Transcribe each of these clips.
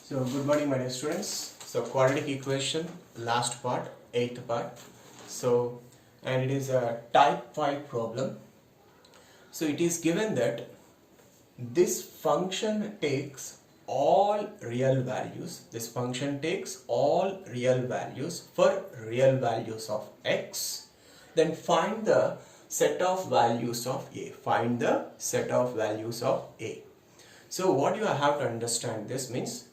So good morning my dear students. So quadratic equation, last part, 8th part. So and it is a type 5 problem. So it is given that this function takes all real values. This function takes all real values for real values of x. Then find the set of values of a. Find the set of values of a. So what you have to understand this means,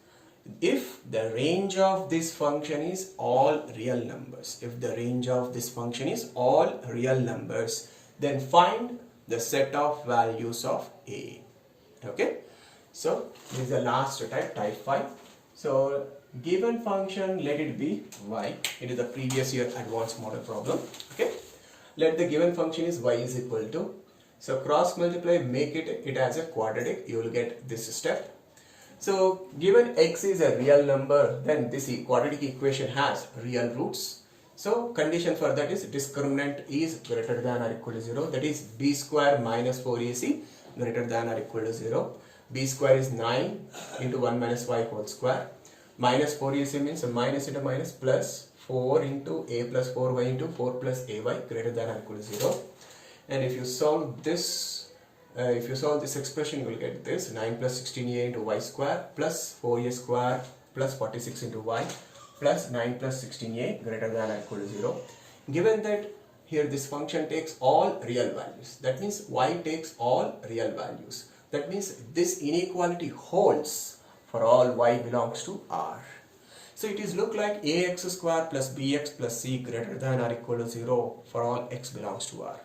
if the range of this function is all real numbers, if the range of this function is all real numbers, then find the set of values of a. Okay, so this is the last type 5. So given function, let it be y. It is the previous year advanced model problem. Okay, let the given function is y is equal to, so cross multiply, make it as a quadratic, you will get this step. So given x is a real number, then this quadratic equation has real roots. So condition for that is discriminant is greater than or equal to 0, that is b square minus 4ac greater than or equal to 0. B square is 9 into 1 minus y whole square. Minus 4ac means minus into minus, plus 4 into a plus 4y into 4 plus ay greater than or equal to 0. And if you solve this, this expression, you will get this 9 plus 16a into y square plus 4a square plus 46 into y plus 9 plus 16a greater than or equal to 0. Given that here this function takes all real values, that means y takes all real values. That means this inequality holds for all y belongs to R. So it is look like ax square plus bx plus c greater than or equal to 0 for all x belongs to R.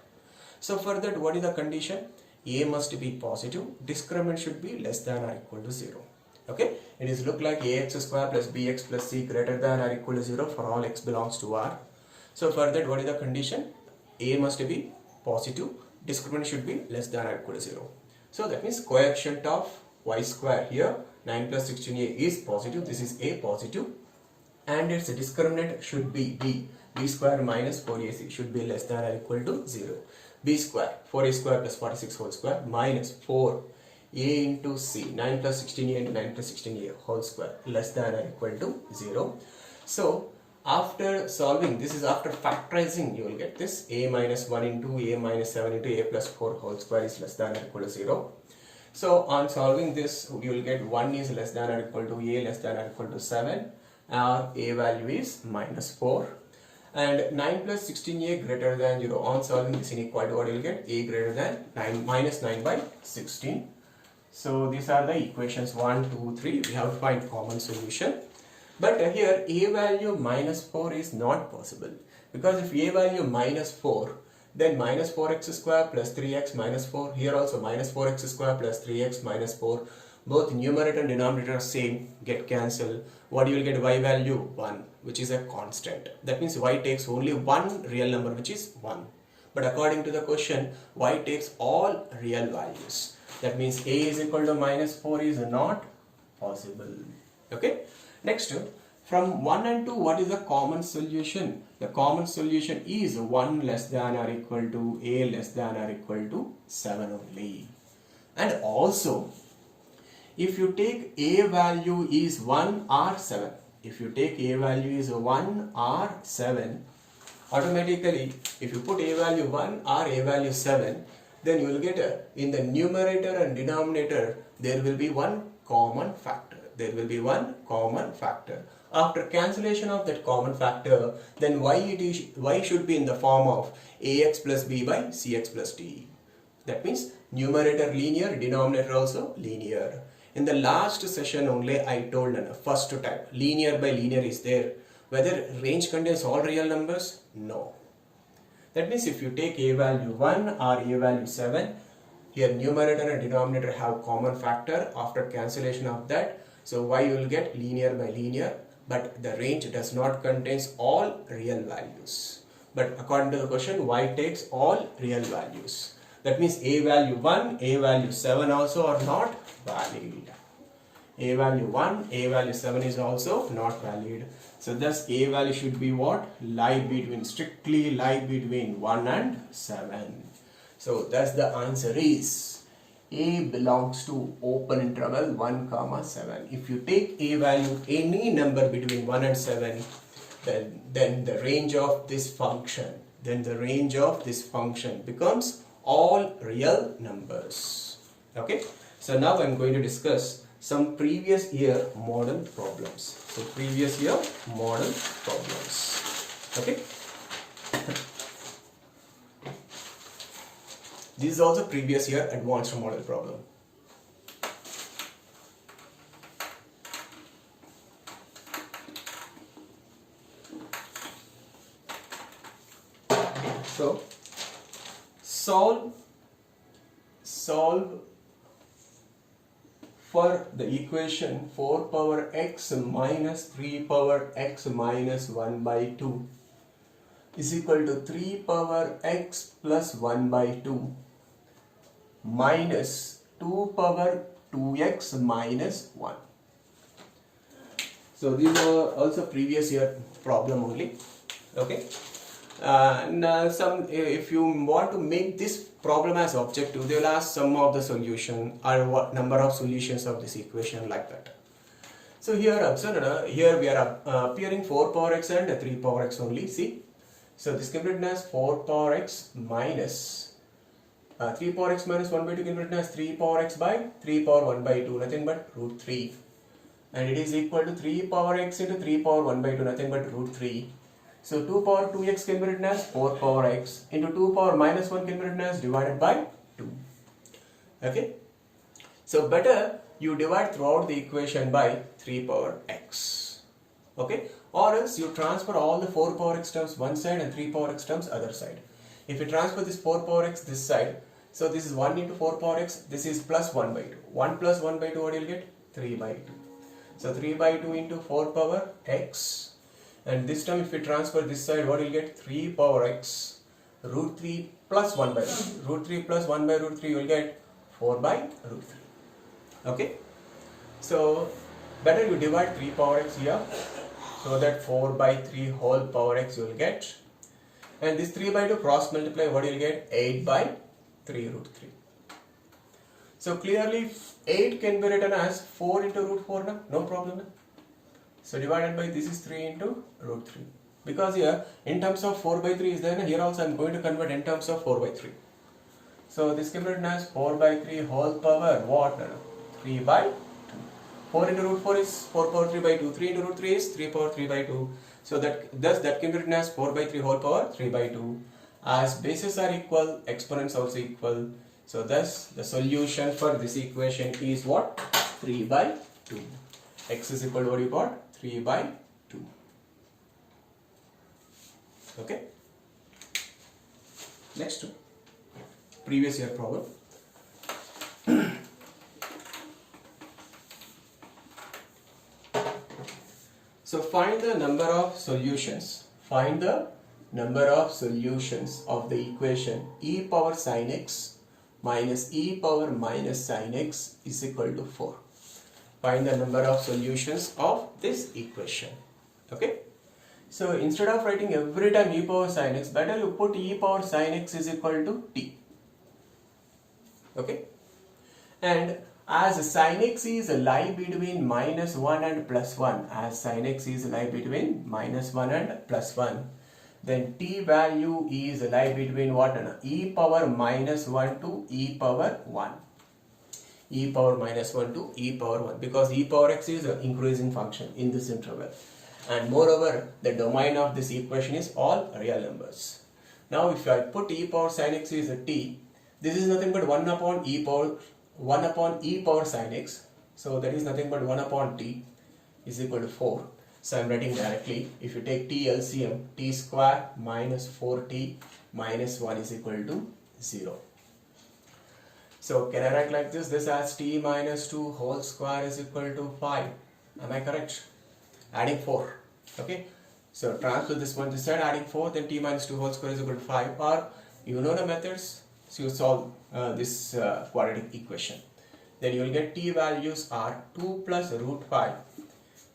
So for that, what is the condition? A must be positive, discriminant should be less than or equal to 0. Okay, it is look like ax square plus bx plus c greater than or equal to 0 for all x belongs to R. So for that, what is the condition? A must be positive, discriminant should be less than or equal to 0. So that means coefficient of y square here, 9 plus 16a is positive, this is a positive, and its discriminant should be b square minus 4ac should be less than or equal to 0. B square, 4a square plus 46 whole square minus 4a into c, 9 plus 16a into 9 plus 16a whole square less than or equal to 0. So after solving, this is after factorizing, you will get this a minus 1 into a minus 7 into a plus 4 whole square is less than or equal to 0. So on solving this, you will get 1 is less than or equal to a less than or equal to 7, our a value is minus 4. And 9 plus 16a greater than 0. On solving this inequality, what you will get? A greater than 9 minus 9 by 16. So these are the equations 1, 2, 3. We have to find common solution. But here a value minus 4 is not possible. Because if a value minus 4, then minus 4x square plus 3x minus 4. Here also minus 4x square plus 3x minus 4. Both numerator and denominator are same, get cancelled. What you will get? Y value 1, which is a constant. That means y takes only one real number, which is 1. But according to the question, y takes all real values. That means a is equal to minus 4 is not possible. Okay. Next, from 1 and 2, what is the common solution? The common solution is 1 less than or equal to a less than or equal to 7 only. And also, if you take a value is 1 or 7, if you take a value is 1 or 7, automatically if you put a value 1 or a value 7, then you will get in the numerator and denominator there will be one common factor. There will be one common factor. After cancellation of that common factor, then y should be in the form of ax plus b by cx plus d. That means numerator linear, denominator also linear. In the last session only I told first type linear by linear is there. Whether range contains all real numbers? No. That means if you take a value 1 or a value 7, here numerator and denominator have common factor. After cancellation of that, so y you will get linear by linear, but the range does not contains all real values. But according to the question, y takes all real values. That means a value 1, a value 7 also are not valid. A value 1, a value 7 is also not valid. So thus a value should be what? Strictly lie between 1 and 7. So thus the answer is A belongs to open interval 1 comma 7. If you take A value any number between 1 and 7, then the range of this function becomes all real numbers. Okay, so now I'm going to discuss some previous year model problems. So previous year model problems. Okay. This is also previous year advanced model problem. So solve for the equation 4 power x minus 3 power x minus 1 by 2 is equal to 3 power x plus 1 by 2 minus 2 power 2x minus 1. So these are also previous year problem only. Okay. If you want to make this problem as objective, they will ask sum of the solution or what number of solutions of this equation, like that. So here observe, here we are appearing 4 power x and 3 power x only. See, so this can be written as 4 power x minus 3 power x minus 1 by 2 can be written as 3 power x by 3 power 1 by 2, nothing but root 3, and it is equal to 3 power x into 3 power 1 by 2, nothing but root 3. So 2 power 2x can be written as 4 power x into 2 power minus 1 can be written as divided by 2. Okay. So better you divide throughout the equation by 3 power x. Okay. Or else you transfer all the 4 power x terms one side and 3 power x terms other side. If you transfer this 4 power x this side, so this is 1 into 4 power x, this is plus 1 by 2. 1 plus 1 by 2, what you will get? 3 by 2. So 3 by 2 into 4 power x. And this time if we transfer this side, what will get? 3 power x root 3 plus 1 by root 3. Root 3 plus 1 by root 3 you will get 4 by root 3. Okay. So better you divide 3 power x here, so that 4 by 3 whole power x you will get. And this 3 by 2 cross multiply, what you will get? 8 by 3 root 3. So clearly 8 can be written as 4 into root 4 now, no problem. So divided by this is 3 into root 3. Because here in terms of 4 by 3 is there, here also I am going to convert in terms of 4 by 3. So this can be written as 4 by 3 whole power what? 3 by 2. 4 into root 4 is 4 power 3 by 2. 3 into root 3 is 3 power 3 by 2. So that can be written as 4 by 3 whole power 3 by 2. As bases are equal, exponents also equal. So thus the solution for this equation is what? 3 by 2. X is equal to what you got? 3 by 2. Okay. Next, previous year problem. So find the number of solutions. Find the number of solutions of the equation e power sin x minus e power minus sin x is equal to 4. Find the number of solutions of this equation. Okay. So instead of writing every time e power sin x, better you put e power sin x is equal to t. Okay. And as sin x is lie between minus 1 and plus 1, as sin x is lie between minus 1 and plus 1, then t value is lie between what? E power minus 1 to e power 1. E power minus 1 to e power 1, because e power x is an increasing function in this interval, and moreover the domain of this equation is all real numbers. Now if I put e power sin x is a t, this is nothing but 1 upon e power sin x, so that is nothing but 1 upon t is equal to 4. So I am writing directly, if you take t LCM, t square minus 4t minus 1 is equal to 0. So can I write like this? This as t minus 2 whole square is equal to 5. Am I correct? Adding 4. Okay. So transfer this one this side, adding 4, then t minus 2 whole square is equal to 5. Or you know the methods. So you solve this quadratic equation. Then you will get t values are 2 plus root 5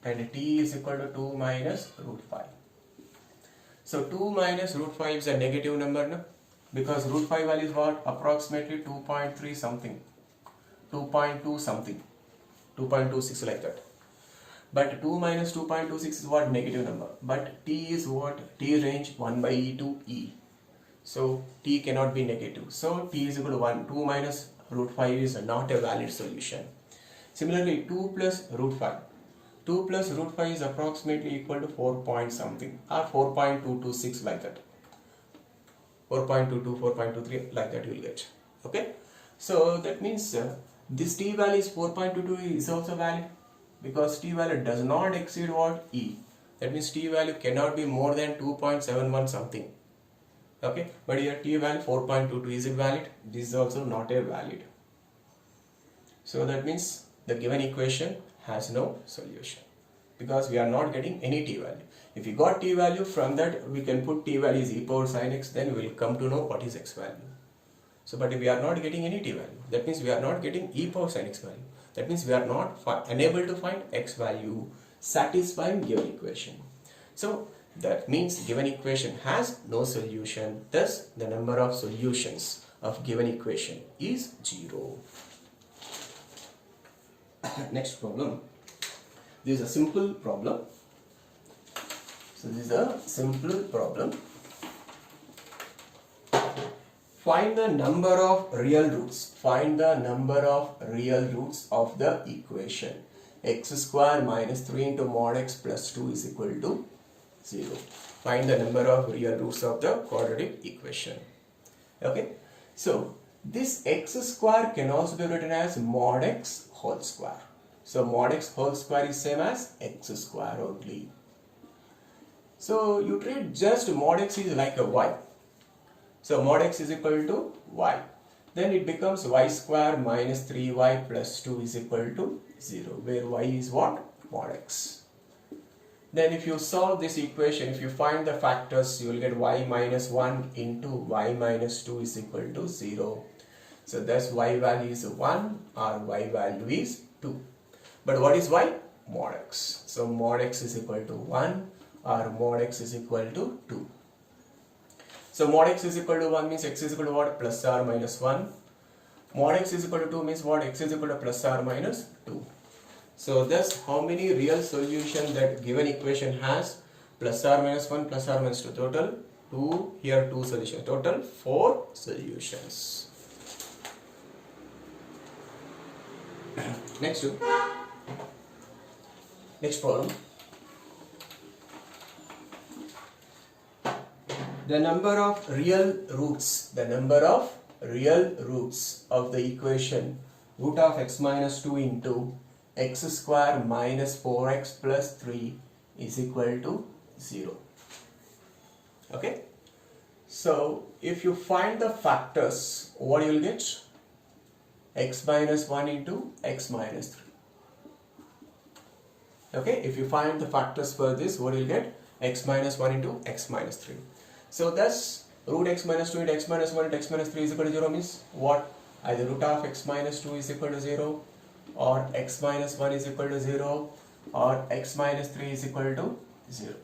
and t is equal to 2 minus root 5. So 2 minus root 5 is a negative number, no? Because root 5 value is what? Approximately 2.3 something. 2.2 something, 2.26 like that. But 2 minus 2.26 is what? Negative number. But t is what? T range 1 by e to e. So t cannot be negative. So t is equal to 1. 2 minus root 5 is not a valid solution. Similarly, 2 plus root 5. 2 plus root 5 is approximately equal to 4 point something or 4.226 like that. 4.22, 4.23 like that you will get. Okay. So that means this t value is 4.22 is also valid because t value does not exceed what? E. That means t value cannot be more than 2.71 something. Okay. But here t value 4.22 is it valid? This is also not a valid. So that means the given equation has no solution because we are not getting any t value. If we got t value, from that we can put t value is e power sin x, then we will come to know what is x value. So but if we are not getting any t value, that means we are not getting e power sin x value. That means we are not unable to find x value satisfying given equation. So that means given equation has no solution. Thus the number of solutions of given equation is 0. Next problem. This is a simple problem. So this is a simple problem. Find the number of real roots. Find the number of real roots of the equation. X square minus 3 into mod x plus 2 is equal to 0. Find the number of real roots of the quadratic equation. Okay. So this x square can also be written as mod x whole square. So mod x whole square is same as x square only. So you treat just mod x is like a y. So mod x is equal to y. Then it becomes y square minus 3y plus 2 is equal to 0, where y is what? Mod x. Then if you solve this equation, if you find the factors, you will get y minus 1 into y minus 2 is equal to 0. So thus y value is 1 or y value is 2. But what is y? Mod x. So mod x is equal to 1 or mod x is equal to 2. So mod x is equal to 1 means x is equal to what? Plus or minus 1. Mod x is equal to 2 means what? X is equal to plus or minus 2. So thus how many real solutions that given equation has? Plus or minus 1, plus or minus 2. Total 2, here 2 solutions. Total 4 solutions. Next problem. The number of real roots of the equation root of x minus 2 into x square minus 4x plus 3 is equal to 0. Okay. So if you find the factors, what you will get? X minus 1 into x minus 3. Okay. If you find the factors for this, what you will get? X minus 1 into x minus 3. So thus root x minus 2 into x minus 1 into x minus 3 is equal to 0 means what? Either root of x minus 2 is equal to 0 or x minus 1 is equal to 0 or x minus 3 is equal to 0.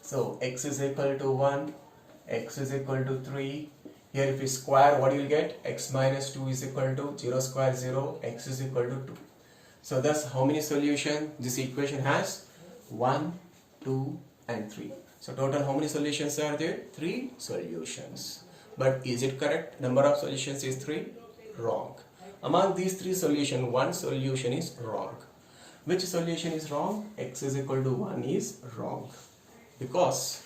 So x is equal to 1, x is equal to 3. Here if you square, what you will get? X minus 2 is equal to 0 square 0, x is equal to 2. So thus how many solutions this equation has? 1, 2 and 3. So total how many solutions are there? 3 solutions. But is it correct? Number of solutions is 3? Wrong. Among these 3 solutions, one solution is wrong. Which solution is wrong? X is equal to 1 is wrong. Because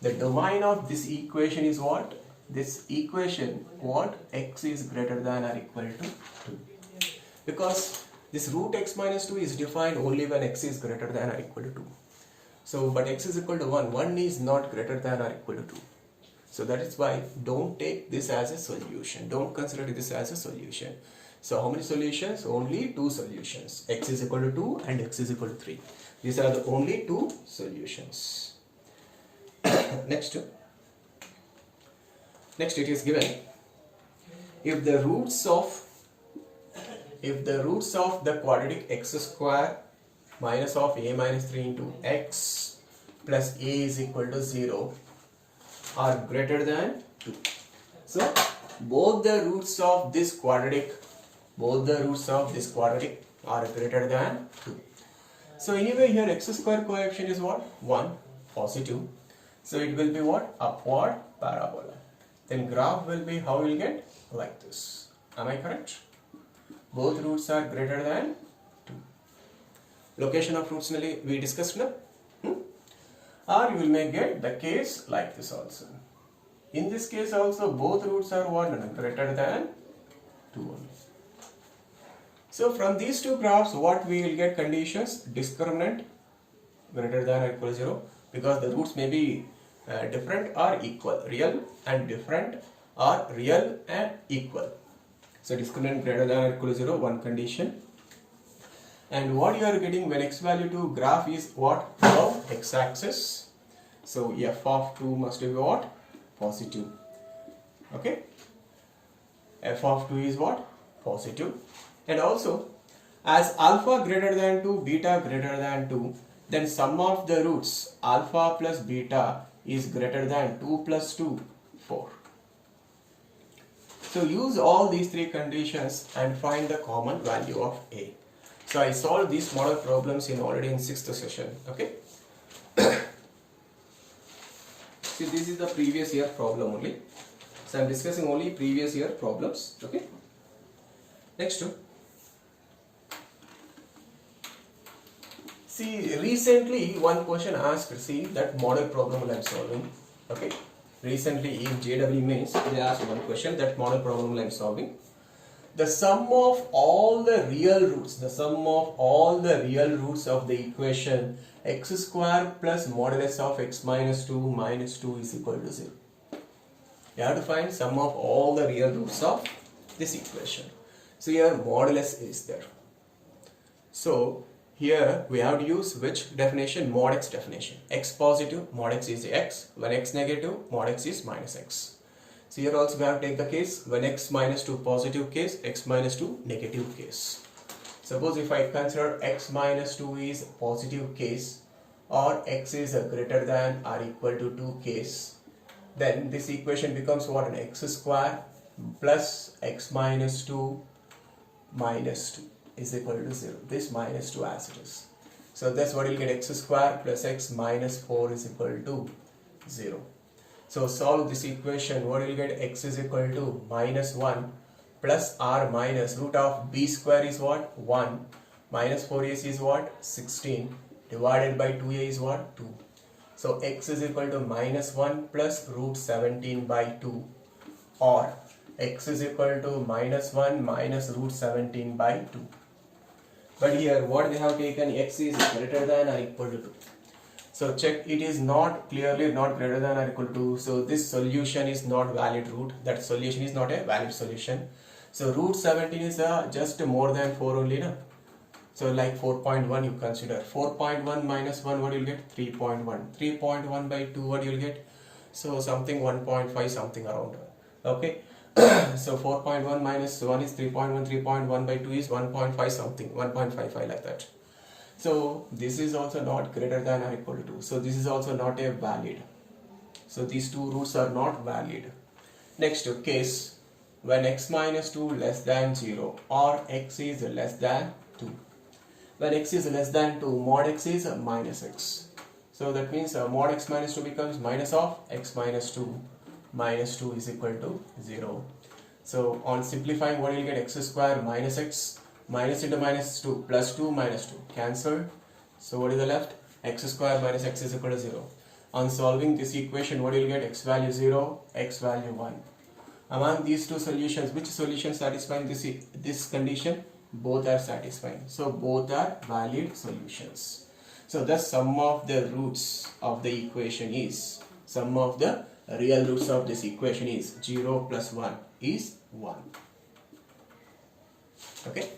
the domain of this equation is what? This equation, what? X is greater than or equal to 2. Because this root x minus 2 is defined only when x is greater than or equal to 2. So, but x is equal to 1. 1 is not greater than or equal to 2. So that is why don't take this as a solution. Don't consider this as a solution. So how many solutions? Only 2 solutions. X is equal to 2 and x is equal to 3. These are the only 2 solutions. Next it is given. If the roots of the quadratic x square minus of a minus 3 into x plus a is equal to 0 are greater than 2. So both the roots of this quadratic both the roots of this quadratic are greater than 2. So anyway here x square coefficient is what? 1, positive. So it will be what? Upward parabola. Then graph will be, how you will get? Like this. Am I correct? Both roots are greater than 2. Location of roots we discussed now. Or you will make get the case like this also. In this case also both roots are what? Greater than 2 only. So from these two graphs what we will get conditions? Discriminant greater than or equal to 0, because the roots may be different or equal. Real and different or real and equal. So discriminant greater than or equal to 0, one condition. And what you are getting when x value to graph is what? Above x-axis. So f of 2 must be what? Positive. Okay. F of 2 is what? Positive. And also as alpha greater than 2, beta greater than 2, then sum of the roots alpha plus beta is greater than 2 plus 2, 4. So use all these three conditions and find the common value of A. So I solved these model problems already in 6th session. Okay. See, this is the previous year problem only. So I am discussing only previous year problems. Okay. Next one. See, recently one question asked, see, that model problem I am solving. Okay. Recently in JW mains they asked one question, that model problem I am solving. The sum of all the real roots, of the equation x square plus modulus of x minus 2 is equal to 0. You have to find sum of all the real roots of this equation. So here modulus is there. So here we have to use which definition? Mod x definition. X positive, mod x is x. When x negative, mod x is minus x. So here also we have to take the case when x minus 2 positive case, x minus 2 negative case. Suppose if I consider x minus 2 is positive case or x is greater than or equal to 2 case, then this equation becomes what? An x square plus x minus 2 minus 2 is equal to 0. This minus 2 as it is. So that's what you'll get, x square plus x minus 4 is equal to 0. So solve this equation, what will you get? X is equal to minus 1 plus r minus root of b square is what? 1 minus 4ac is what? 16 divided by 2a is what? 2. So x is equal to minus 1 plus root 17 by 2, or x is equal to minus 1 minus root 17 by 2. But here what we have taken, x is greater than or equal to 2. So check, it is not clearly not greater than or equal to 2. So this solution is not valid root. That solution is not a valid solution. So root 17 is just more than 4 only. Na? So like 4.1 you consider. 4.1 minus 1, what you will get? 3.1. 3.1 by 2, what you will get? So something 1.5 something around. Okay. So 4.1 minus 1 is 3.1. 3.1 by 2 is 1.5 something. 1.55 like that. So this is also not greater than or equal to 2. So this is also not a valid. So these two roots are not valid. Next case, when x minus 2 less than 0 or x is less than 2. When x is less than 2, mod x is minus x. So that means mod x minus 2 becomes minus of x minus 2. Minus 2 is equal to 0. So on simplifying, what will you get? X square minus x. Minus into minus 2 plus 2 minus 2 cancelled. So what is the left? X square minus x is equal to 0. On solving this equation, what will you get? X value 0, x value 1. Among these two solutions, which solution satisfying this condition? Both are satisfying. So both are valid solutions. So the sum of the roots of the equation is, sum of the real roots of this equation is 0 plus 1 is 1. Okay.